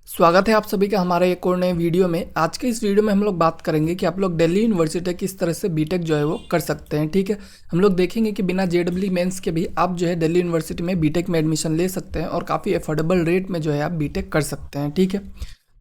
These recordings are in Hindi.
स्वागत है आप सभी का हमारे एक और नए वीडियो में। आज के इस वीडियो में हम लोग बात करेंगे कि आप लोग दिल्ली यूनिवर्सिटी किस तरह से बीटेक जो है वो कर सकते हैं। ठीक है, हम लोग देखेंगे कि बिना जेडब्ल्यू मेंस के भी आप जो है दिल्ली यूनिवर्सिटी में बीटेक में एडमिशन ले सकते हैं और काफ़ी अफोर्डेबल रेट में जो है आप बीटेक कर सकते हैं। ठीक है,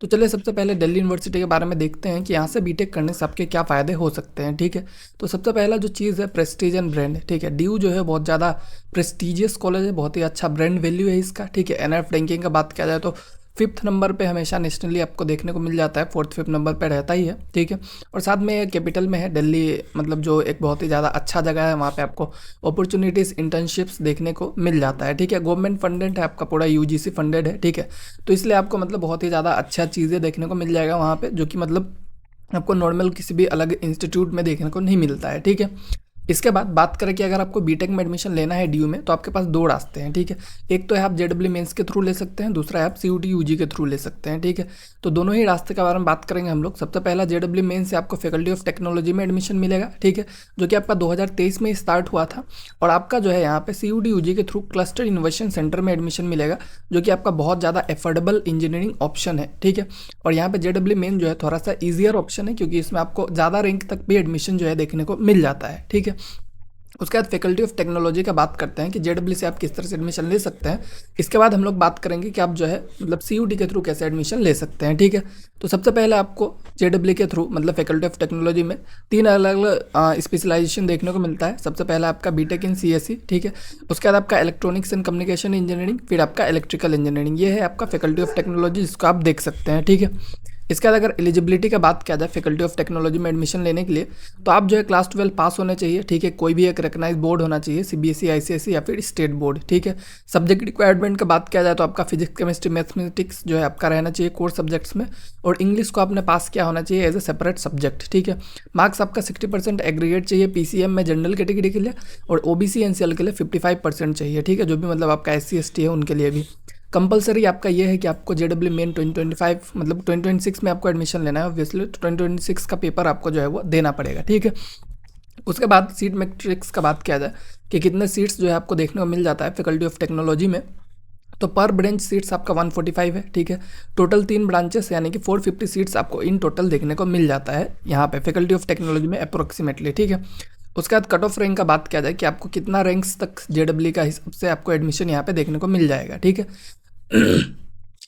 तो चलिए सबसे पहले दिल्ली यूनिवर्सिटी के बारे में देखते हैं कि यहाँ से बीटेक करने से आपके क्या फ़ायदे हो सकते हैं। ठीक है, तो सबसे पहला जो चीज़ है प्रेस्टीज एंड ब्रांड। ठीक है, ड्यू जो है बहुत ज़्यादा प्रेस्टीजियस कॉलेज है, बहुत ही अच्छा ब्रांड वैल्यू है इसका। ठीक है, एनएफ रैंकिंग का बात किया जाए तो 5th नंबर पे हमेशा नेशनली आपको देखने को मिल जाता है, 4th 5th नंबर पे रहता ही है। ठीक है, और साथ में कैपिटल में है दिल्ली, मतलब जो एक बहुत ही ज़्यादा अच्छा जगह है, वहाँ पे आपको अपॉर्चुनिटीज़ इंटर्नशिप्स देखने को मिल जाता है। ठीक है, गवर्नमेंट फंडेड है, आपका पूरा यूजीसी फंडेड है। ठीक है, तो इसलिए आपको मतलब बहुत ही ज़्यादा अच्छा चीज़ें देखने को मिल जाएगा वहाँ पे, जो कि मतलब आपको नॉर्मल किसी भी अलग इंस्टीट्यूट में देखने को नहीं मिलता है। ठीक है, इसके बाद बात करें कि अगर आपको बीटेक में एडमिशन लेना है ड्यू में, तो आपके पास दो रास्ते हैं। ठीक है, एक तो है आप जेडब्ल्यू मेंस के थ्रू ले सकते हैं, दूसरा है आप सीयूटी यूजी के थ्रू ले सकते हैं। ठीक है, तो दोनों ही रास्ते के बारे में बात करेंगे हम लोग। सबसे पहला जेडब्ल्यू मेंस से आपको फैकल्टी ऑफ टेक्नोलॉजी में एडमिशन मिलेगा। ठीक है, जो कि आपका 2023 में स्टार्ट हुआ था, और आपका जो है यहाँ पे सीयूटी यूजी के थ्रू क्लस्टर इनोवेशन सेंटर में एडमिशन मिलेगा, जो कि आपका बहुत ज़्यादा एफोर्डेबल इंजीनियरिंग ऑप्शन है। ठीक है, और यहाँ पे जेडब्ल्यू मेन जो है थोड़ा सा ईजियर ऑप्शन है, क्योंकि इसमें आपको ज़्यादा रैंक तक भी एडमिशन जो है देखने को मिल जाता है। ठीक है, उसके बाद फैकल्टी ऑफ टेक्नोलॉजी का बात करते हैं कि जेडब्ल्यू से आप किस तरह से एडमिशन ले सकते हैं। इसके बाद हम लोग बात करेंगे कि आप जो है मतलब सीयूटी के थ्रू कैसे एडमिशन ले सकते हैं। ठीक है, तो सबसे पहले आपको जेडब्ल्यू के थ्रू मतलब फैकल्टी ऑफ टेक्नोलॉजी में 3 अलग अलग स्पेशलाइजेशन देखने को मिलता है। सबसे पहले आपका बीटेक इन सीएससी। ठीक है, उसके बाद आपका इलेक्ट्रॉनिक्स एंड कम्युनिकेशन इंजीनियरिंग, फिर आपका इलेक्ट्रिकल इंजीनियरिंग। ये है आपका फैकल्टी ऑफ टेक्नोलॉजी, जिसको आप देख सकते हैं। ठीक है, इसके बाद अगर एलिजिबिलिटी का बात किया जाए फैकल्टी ऑफ टेक्नोलॉजी में एडमिशन लेने के लिए, तो आप जो है क्लास 12 पास होने चाहिए। ठीक है, कोई भी एक रिकग्नाइज बोर्ड होना चाहिए, सीबीएसई, आईसीएसई या फिर स्टेट बोर्ड। ठीक है, सब्जेक्ट रिक्वायरमेंट का बात किया जाए तो आपका फिजिक्स, केमिस्ट्री, मैथमेटिक्स जो है आपका रहना चाहिए कोर सब्जेक्ट्स में, और इंग्लिश को आपने पास किया होना चाहिए एज ए सेपरेट सब्जेक्ट। ठीक है, मार्क्स आपका 60% एग्रीगेट चाहिए पीसीएम में जनरल कैटेगरी के लिए, और ओबीसी एनसीएल के लिए 55% चाहिए। ठीक है, जो भी मतलब आपका एससी एसटी है उनके लिए भी कंपलसरी आपका ये है कि आपको जेडब्ल्यू मेन 2025 मतलब 2026 में आपको एडमिशन लेना है। ऑब्वियसली 2026 का पेपर आपको जो है वो देना पड़ेगा। ठीक है, उसके बाद सीट मैट्रिक्स का बात किया जाए कि कितने सीट्स जो है आपको देखने को मिल जाता है फैकल्टी ऑफ टेक्नोलॉजी में, तो पर ब्रांच सीट्स आपका 145 है। ठीक है, टोटल 3 ब्रांचेस यानी कि 450 सीट्स आपको इन टोटल देखने को मिल जाता है यहाँ पे फैकल्टी ऑफ टेक्नोलॉजी में अप्रोक्सीमेटली। ठीक है, उसके बाद कट ऑफ रैंक का बात किया जाए कि आपको कितना रैंक्स तक जेडब्ल्यू का हिसाब से आपको एडमिशन यहाँ पे देखने को मिल जाएगा। ठीक है,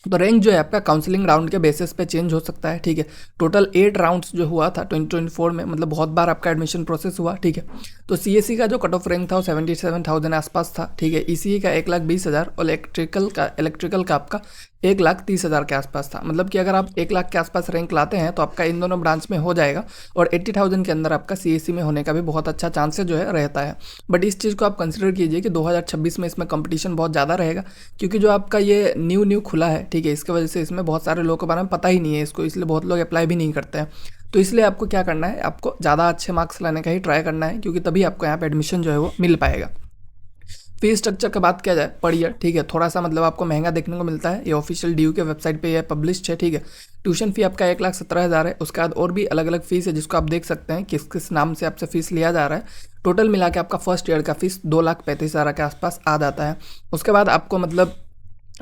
तो रैंक जो है आपका काउंसलिंग राउंड के बेसिस पे चेंज हो सकता है। ठीक है, टोटल 8 राउंड्स जो हुआ था 2024 में, मतलब बहुत बार आपका एडमिशन प्रोसेस हुआ। ठीक है, तो सीएससी का जो कट ऑफ रैंक था वो 77,000 आसपास था। ठीक है, ईसीई का 1,20,000 और इलेक्ट्रिकल का आपका 1,30,000 के आसपास था। मतलब कि अगर आप 1 लाख के आसपास रैंक लाते हैं तो आपका इन दोनों ब्रांच में हो जाएगा, और 80,000 के अंदर आपका सीएससी में होने का भी बहुत अच्छा चांसेस जो है रहता है। बट इस चीज़ को आप कंसिडर कीजिए कि 2026 में इसमें कंपटीशन बहुत ज़्यादा रहेगा, क्योंकि जो आपका ये न्यू खुला है। ठीक है, इसके वजह से इसमें बहुत सारे लोगों के बारे में पता ही नहीं है इसको, इसलिए बहुत लोग अप्लाई भी नहीं करते हैं। तो इसलिए आपको क्या करना है, आपको ज़्यादा अच्छे मार्क्स लाने का ही ट्राई करना है, क्योंकि तभी आपको यहाँ पे एडमिशन जो है वो मिल पाएगा। फी स्ट्रक्चर का बात किया जाए पर ईयर, ठीक है, थोड़ा सा मतलब आपको महंगा देखने को मिलता है। ये ऑफिशियल ड्यू के वेबसाइट पे ये पब्लिश्ड है। ठीक है, ट्यूशन फी आपका 1,17,000 है। उसके बाद और भी अलग अलग फीस है, जिसको आप देख सकते हैं किस किस नाम से आपसे फीस लिया जा रहा है। टोटल मिला के आपका फर्स्ट ईयर का फीस 2,35,000 के आसपास आ जाता है। उसके बाद आपको मतलब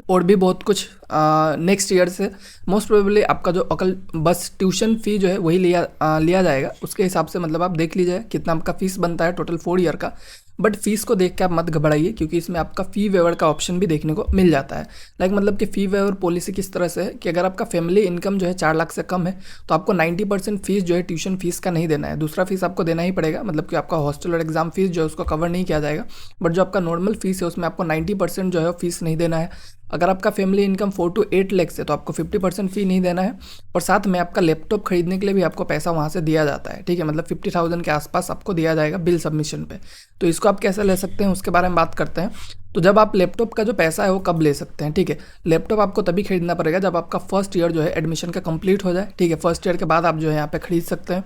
और भी बहुत कुछ नेक्स्ट ईयर से मोस्ट प्रोबेबली आपका जो अकल बस ट्यूशन फ़ी जो है वही लिया जाएगा। उसके हिसाब से मतलब आप देख लीजिए कितना आपका फ़ीस बनता है टोटल 4 ईयर का। बट फीस को देख के आप मत घबराइए, क्योंकि इसमें आपका फ़ी वेवर का ऑप्शन भी देखने को मिल जाता है। लाइक मतलब कि फ़ी वेवर पॉलिसी किस तरह से है कि अगर आपका फैमिली इनकम जो है 4 लाख से कम है, तो आपको 90% फीस जो है ट्यूशन फीस का नहीं देना है, दूसरा फीस आपको देना ही पड़ेगा। मतलब कि आपका हॉस्टल और एग्जाम फीस जो है उसको कवर नहीं किया जाएगा, बट जो आपका नॉर्मल फीस है उसमें आपको 90% जो है फीस नहीं देना है। अगर आपका फैमिली इनकम 4 to 8 लाख है तो आपको 50% फ़ी नहीं देना है, और साथ में आपका लैपटॉप खरीदने के लिए भी आपको पैसा वहाँ से दिया जाता है। ठीक है, मतलब 50,000 के आसपास आपको दिया जाएगा बिल सबमिशन पे। तो इसको आप कैसे ले सकते हैं उसके बारे में बात करते हैं। तो जब आप लैपटॉप का जो पैसा है वो कब ले सकते हैं, ठीक है, लैपटॉप आपको तभी खरीदना पड़ेगा जब आपका फर्स्ट ईयर जो है एडमिशन का कंप्लीट हो जाए। ठीक है, फर्स्ट ईयर के बाद आप जो है यहाँ पे खरीद सकते हैं।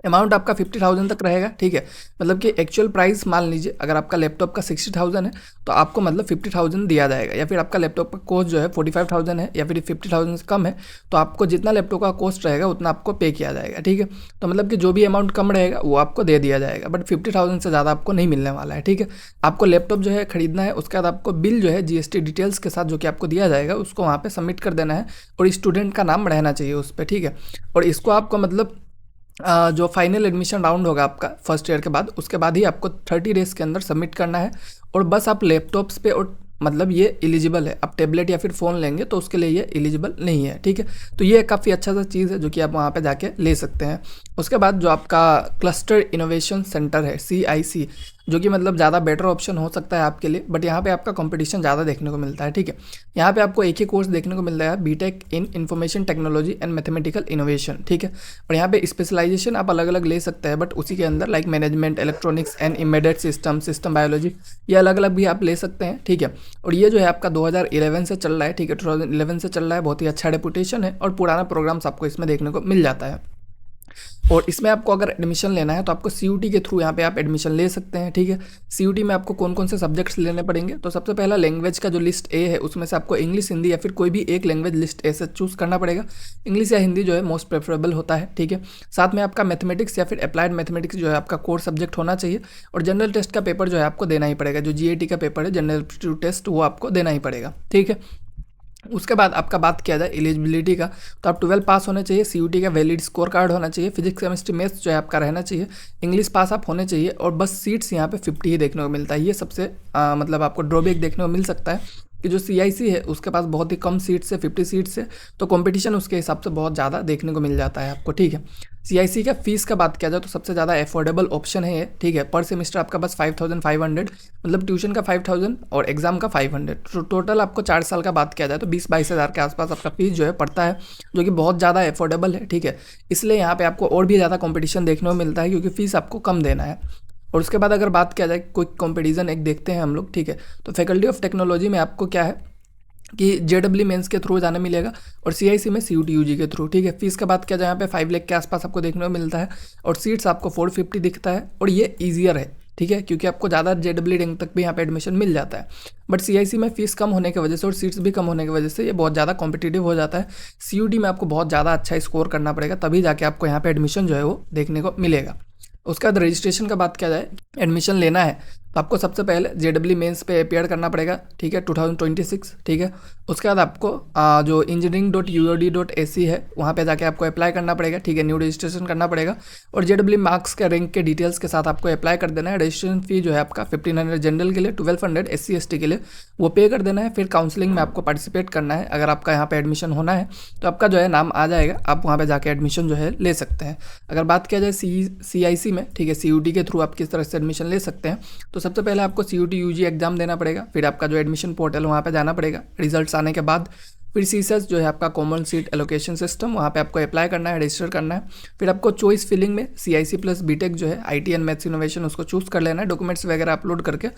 अमाउंट आपका 50,000 तक रहेगा, ठीक है। मतलब कि एक्चुअल प्राइस मान लीजिए अगर आपका लैपटॉप का 60,000 है तो आपको मतलब 50,000 दिया जाएगा, या फिर आपका लैपटॉप का कॉस्ट जो है 45,000 है या फिर 50,000 से कम है तो आपको जितना लैपटॉप का कॉस्ट रहेगा उतना आपको पे किया जाएगा, ठीक है। तो मतलब कि जो भी अमाउंट कम रहेगा वो आपको दे दिया जाएगा, बट 50,000 से ज़्यादा आपको नहीं मिलने वाला है, ठीक है। आपको लैपटॉप जो है खरीदना है, उसके बाद आपको बिल जो है GST डिटेल्स के साथ जो कि आपको दिया जाएगा उसको वहाँ पर सबमिट कर देना है, और स्टूडेंट का नाम रहना चाहिए उस पर, ठीक है। और इसको आपको मतलब जो फाइनल एडमिशन राउंड होगा आपका फर्स्ट ईयर के बाद, उसके बाद ही आपको 30 डेज़ के अंदर सबमिट करना है। और बस आप लैपटॉप्स पे और मतलब ये एलिजिबल है, आप टैबलेट या फिर फ़ोन लेंगे तो उसके लिए ये एलिजिबल नहीं है, ठीक है। तो ये काफ़ी अच्छा सा चीज़ है जो कि आप वहाँ पे जाके ले सकते हैं। उसके बाद जो आपका क्लस्टर इनोवेशन सेंटर है CIC, जो कि मतलब ज़्यादा बेटर ऑप्शन हो सकता है आपके लिए, बट यहाँ पे आपका कंपटीशन ज़्यादा देखने को मिलता है, ठीक है। यहाँ पे आपको एक ही कोर्स देखने को मिल रहा है, BTech in information technology and mathematical innovation, ठीक है। और यहाँ पे स्पेशलाइजेशन आप अलग अलग ले सकते हैं, बट उसी के अंदर like management, electronics and embedded system biology, ये अलग अलग भी आप ले सकते हैं, ठीक है। और ये जो है आपका 2011 से चल रहा है, ठीक है, 2011 से चल रहा है, बहुत ही अच्छा रेपुटेशन है और पुराना प्रोग्राम्स आपको इसमें देखने को मिल जाता है। और इसमें आपको अगर एडमिशन लेना है तो आपको CUT के थ्रू यहाँ पे आप एडमिशन ले सकते हैं, ठीक है। CUT में आपको कौन कौन से सब्जेक्ट्स लेने पड़ेंगे, तो सबसे पहला लैंग्वेज का जो लिस्ट ए है उसमें से आपको इंग्लिश, हिंदी या फिर कोई भी एक लैंग्वेज लिस्ट ए से चूज़ करना पड़ेगा। इंग्लिश या हिंदी जो है मोस्ट प्रेफरेबल होता है, ठीक है। साथ में आपका मैथमेटिक्स या फिर अप्लाइड मैथमेटिक्स जो है आपका कोर सब्जेक्ट होना चाहिए। और जनरल टेस्ट का पेपर जो है आपको देना ही पड़ेगा, जो GAT का पेपर है जनरल एप्टीट्यूड टेस्ट, वो आपको देना ही पड़ेगा, ठीक है। उसके बाद आपका बात किया जाए एलिजिबिलिटी का, तो आप 12 पास होने चाहिए, CUT का वैलिड स्कोर कार्ड होना चाहिए, फिजिक्स केमिस्ट्री मैथ्स जो है आपका रहना चाहिए, इंग्लिश पास आप होने चाहिए, और बस सीट्स यहाँ पे 50 ही देखने को मिलता है। ये सबसे मतलब आपको ड्रॉबैक देखने को मिल सकता है कि जो CIC है उसके पास बहुत ही कम सीट्स है, 50 सीट्स है, तो कंपटीशन उसके हिसाब से बहुत ज़्यादा देखने को मिल जाता है आपको, ठीक है। CIC का फीस का बात किया जाए तो सबसे ज़्यादा अफोर्डेबल ऑप्शन है ये, ठीक है। पर सेमेस्टर आपका बस 5,500, मतलब ट्यूशन का 5,000 और एग्जाम का 500, तो टोटल आपको 4 साल का बात किया जाए तो 20-22 हज़ार के आसपास आपका फीस जो है पड़ता है, जो कि बहुत ज़्यादा अफोर्डेबल है, ठीक है। इसलिए यहाँ पे आपको और भी ज़्यादा कंपटीशन देखने को मिलता है क्योंकि फ़ीस आपको कम देना है। और उसके बाद अगर बात किया जाए कोई कंपटीशन एक देखते हैं हम लोग, ठीक है। तो फैकल्टी ऑफ टेक्नोलॉजी में आपको क्या है कि JEE मेंस के थ्रू जाना मिलेगा, और CIC में CUT UG के थ्रू, ठीक है। फीस का बात किया जाए यहाँ पे 5 लाख के आसपास आपको देखने को मिलता है, और सीट्स आपको 450 दिखता है, और ये ईजियर है, ठीक है, क्योंकि आपको ज़्यादा JEE रैंक तक भी यहाँ पे एडमिशन मिल जाता है। बट CIC में फीस कम होने की वजह से और सीट्स भी कम होने की वजह से ये बहुत ज़्यादा कॉम्पिटिटिव हो जाता है। CUT में आपको बहुत ज़्यादा अच्छा स्कोर करना पड़ेगा, तभी जाके आपको यहाँ पे एडमिशन जो है वो देखने को मिलेगा। उसके बाद रजिस्ट्रेशन का बात किया जाए, एडमिशन लेना है तो आपको सबसे पहले JEE मेंस पे अपेयर करना पड़ेगा, ठीक है, 2026, ठीक है। उसके बाद आपको जो engineering.uod.ac है वहाँ पे जाके आपको अप्लाई करना पड़ेगा, ठीक है, न्यू रजिस्ट्रेशन करना पड़ेगा, और JEE मार्क्स के रैंक के डिटेल्स के साथ आपको अप्लाई कर देना है। रजिस्ट्रेशन फी जो है आपका 1500 जनरल के लिए, 1200 SC/ST के लिए वो पे कर देना है। फिर काउंसलिंग में आपको पार्टिसिपेट करना है। अगर आपका यहाँ पर एडमिशन होना है तो आपका जो है नाम आ जाएगा, आप वहाँ पर जाके एडमिशन जो है ले सकते हैं। अगर बात किया जाए CIC में, ठीक है, CUT के थ्रू आप किस तरह से एडमिशन ले सकते हैं, तो सबसे पहले आपको CUT UG एग्जाम देना पड़ेगा, फिर आपका जो एडमिशन पोर्टल वहाँ पे जाना पड़ेगा, रिजल्ट्स आने के बाद फिर CSAS जो है आपका कॉमन सीट एलोकेशन सिस्टम, वहाँ पे आपको अप्लाई करना है, रजिस्टर करना है। फिर आपको चॉइस फिलिंग में CIC प्लस बीटेक जो है IT एंड मैथ्स इनोवेशन उसको चूज़ कर लेना है, डॉक्यूमेंट्स वगैरह अपलोड करके।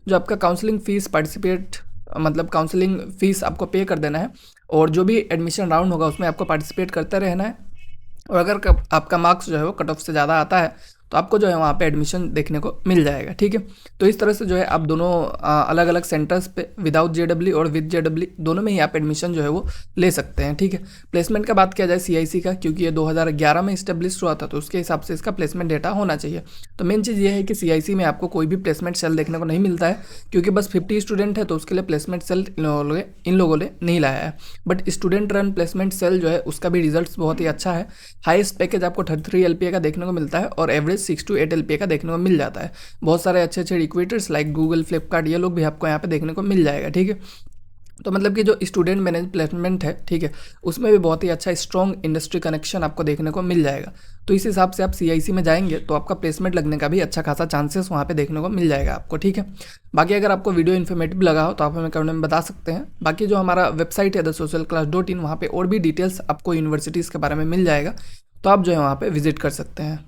जो आपका काउंसलिंग फीस पार्टिसिपेट मतलब काउंसलिंग फीस आपको पे कर देना है, और जो भी एडमिशन राउंड होगा उसमें आपको पार्टिसिपेट करते रहना है। और अगर आपका मार्क्स जो है वो कट ऑफ से ज़्यादा आता है तो आपको जो है वहाँ पे एडमिशन देखने को मिल जाएगा, ठीक है। तो इस तरह से जो है आप दोनों अलग अलग सेंटर्स पे विदाउट JEE और विद JEE दोनों में ही आप एडमिशन जो है वो ले सकते हैं, ठीक है। प्लेसमेंट का बात किया जाए CIC का, क्योंकि ये 2011 में इस्टेब्लिश हुआ था तो उसके हिसाब से इसका प्लेसमेंट डेटा होना चाहिए। तो मेन चीज़ ये है कि CIC में आपको कोई भी प्लेसमेंट सेल देखने को नहीं मिलता है, क्योंकि बस 50 स्टूडेंट है तो उसके लिए प्लेसमेंट सेल इन लोगों ने नहीं लाया है। But student run placement cell जो है उसका भी रिजल्ट बहुत ही अच्छा है। हाईएस्ट पैकेज आपको 33 LPA का देखने को मिलता है, और एवरेज 6 to 8 LPA का देखने को मिल जाता है। बहुत सारे अच्छे अच्छे रिक्रूटर्स लाइक गूगल, फ्लिपकार्ट, ये लोग भी आपको यहाँ पे देखने को मिल जाएगा, ठीक है। तो मतलब कि जो स्टूडेंट मैनेज प्लेसमेंट है, ठीक है, उसमें भी बहुत ही अच्छा स्ट्रॉन्ग इंडस्ट्री कनेक्शन आपको देखने को मिल जाएगा। तो इस हिसाब से आप CIC में जाएंगे तो आपका प्लेसमेंट लगने का भी अच्छा खासा चांसेस वहाँ पे देखने को मिल जाएगा आपको, ठीक है। बाकी अगर आपको वीडियो इन्फॉर्मेटिव लगा हो तो आप हमें कमेंट में बता सकते हैं। बाकी जो हमारा वेबसाइट है thesocialclass.in, वहाँ पर और भी डिटेल्स आपको यूनिवर्सिटीज़ के बारे में मिल जाएगा, तो आप जो है वहाँ पर विजिट कर सकते हैं।